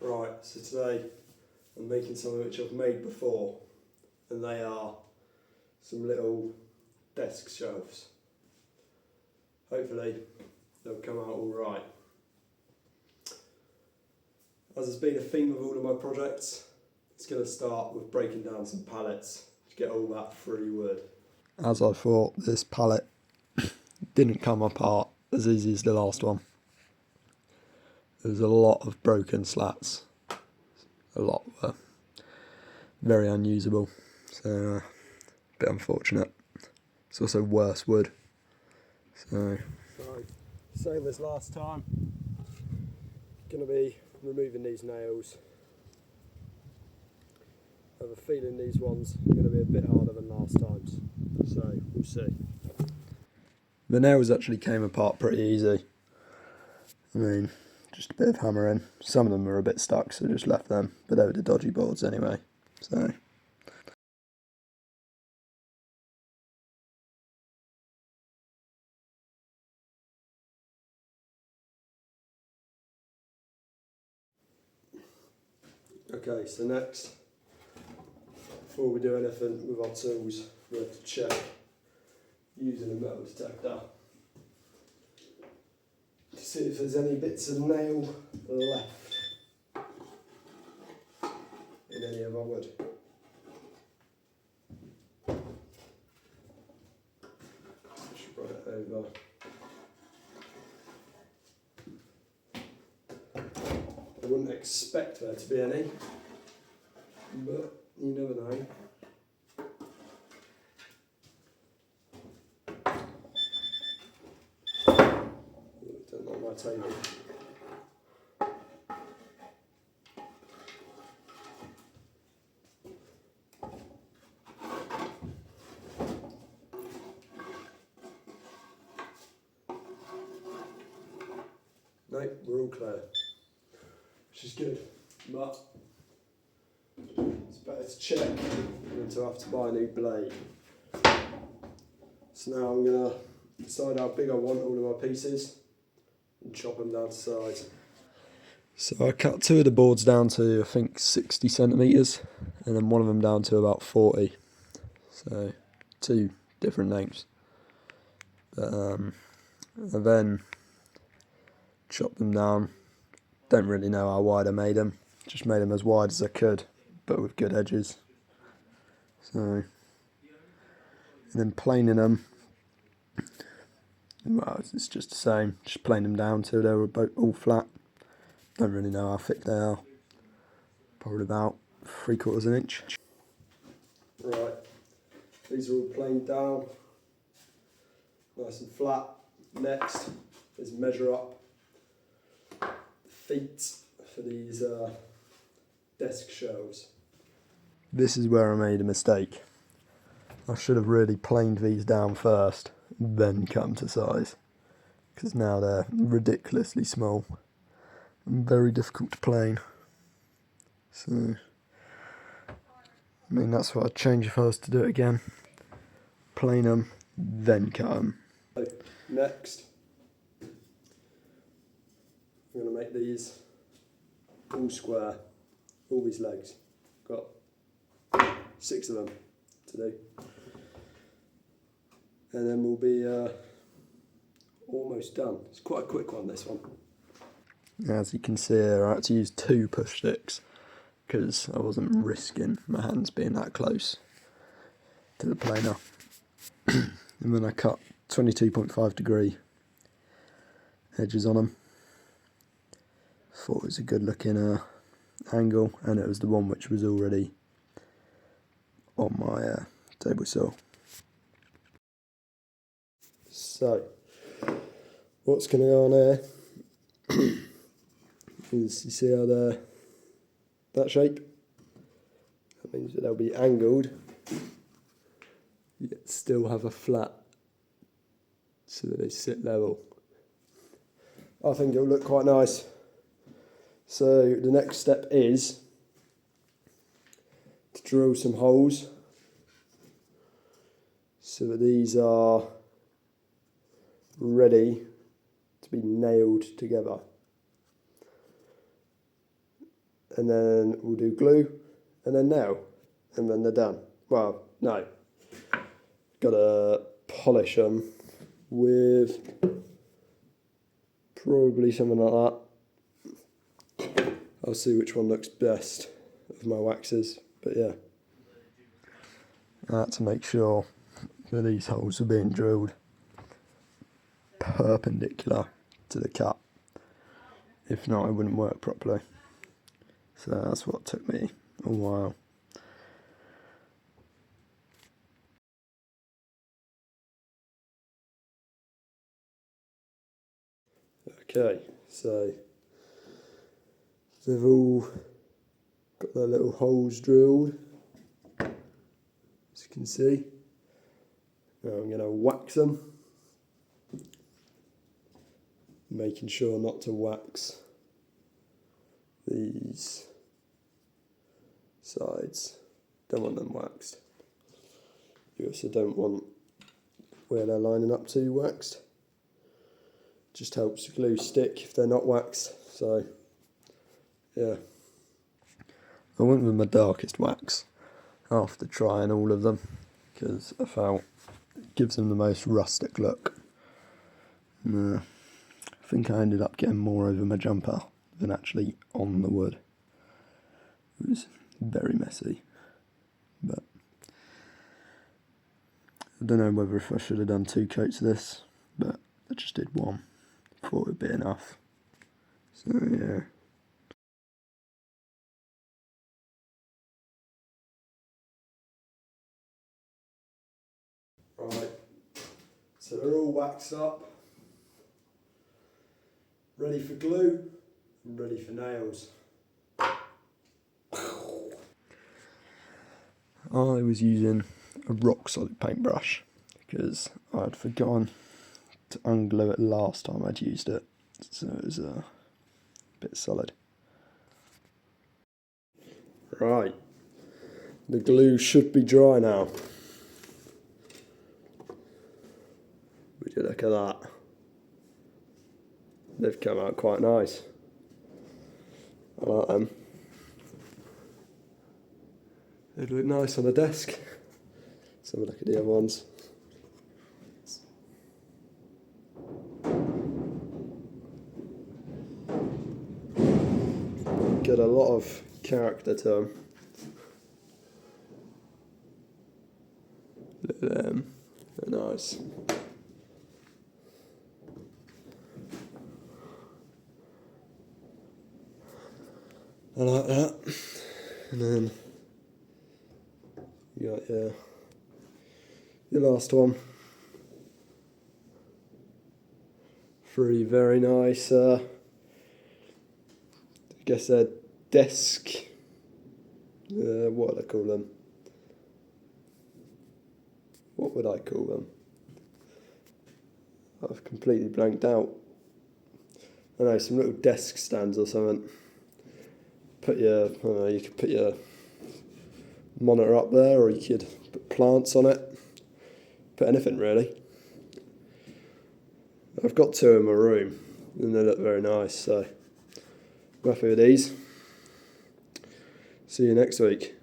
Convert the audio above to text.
Right, so today I'm making something which I've made before, and they are some little desk shelves. Hopefully they'll come out all right. As has been a theme of all of my projects, it's going to start with breaking down some pallets to get all that free wood. As I thought, this pallet didn't come apart as easy as the last one. There's a lot of broken slats. A lot were very unusable, so a bit unfortunate. It's also worse wood. So same as last time, going to be removing these nails. I have a feeling these ones are going to be a bit harder than last time's, so we'll see. The nails actually came apart pretty easy. I mean, just a bit of hammering. Some of them were a bit stuck, so just left them, but they were the dodgy boards anyway, so. Okay, so next, before we do anything with our tools, we have to check using a metal detector to see if there's any bits of nail left in any of our wood. Just run it over. I wouldn't expect there to be any, but you never know. Don't like my table. No, we're all clear, which is good, but it's better to check than to have to buy a new blade. So now I'm going to decide how big I want all of my pieces and chop them down to size. So I cut two of the boards down to I think 60 centimetres and then one of them down to about 40. So two different lengths. But and then chop them down. Don't really know how wide I made them. Just made them as wide as I could, but with good edges. So, and then planing them. Well, it's just the same. Just plane them down till they were both all flat. Don't really know how thick they are. Probably about 3/4 inch. Right, these are all planed down, nice and flat. Next is measure up the feet for these desk shelves. This is where I made a mistake. I should have really planed these down first, then come to size, because now they're ridiculously small and very difficult to plane. So, I mean, that's what I'd change if I was to do it again. Plane them, then cut them. Next, I'm going to make these all square, all these legs. Got 6 of them to do. And then we'll be almost done. It's quite a quick one, this one. As you can see here, I had to use 2 push sticks because I wasn't risking my hands being that close to the planer. And then I cut 22.5 degree edges on them. Thought it was a good looking angle, and it was the one which was already on my table saw. So, what's going to go on here is, you see how they're that shape? That means that they'll be angled, yet still have a flat, so that they sit level. I think it'll look quite nice. So the next step is to drill some holes so that these are ready to be nailed together. and then we'll do glue, and then nail, and then they're done. Well, no, gotta polish them with probably something like that. I'll see which one looks best of my waxes, but yeah. I had to make sure that these holes are being drilled perpendicular to the cut. If not, it wouldn't work properly. So that's what took me a while. Okay, so they've all got their little holes drilled, as you can see. Now I'm going to wax them, making sure not to wax these sides. Don't want them waxed. You also don't want where they're lining up to waxed. Just helps the glue stick if they're not waxed. So yeah, I went with my darkest wax after trying all of them because I felt it gives them the most rustic look. I think I ended up getting more over my jumper than actually on the wood. It was very messy, but I don't know whether if I should have done 2 coats of this, but I just did 1. Thought it would be enough. So yeah. Right, so they're all waxed up, ready for glue, and ready for nails. I was using a rock solid paintbrush because I'd forgotten to unglue it last time I'd used it, so it was a bit solid. Right, the glue should be dry now. Would you look at that? They've come out quite nice. I like them. They look nice on the desk. Let's have a look at the other ones. Get a lot of character to them. Look at them, they're nice. I like that. And then you got your last one. 3 very nice, I guess they're desk, what would I call them? What would I call them? I've completely blanked out. I don't know, some little desk stands or something. Put your, I don't know, you could put your monitor up there, or you could put plants on it. Put anything really. I've got 2 in my room, and they look very nice, so I'm happy with these. See you next week.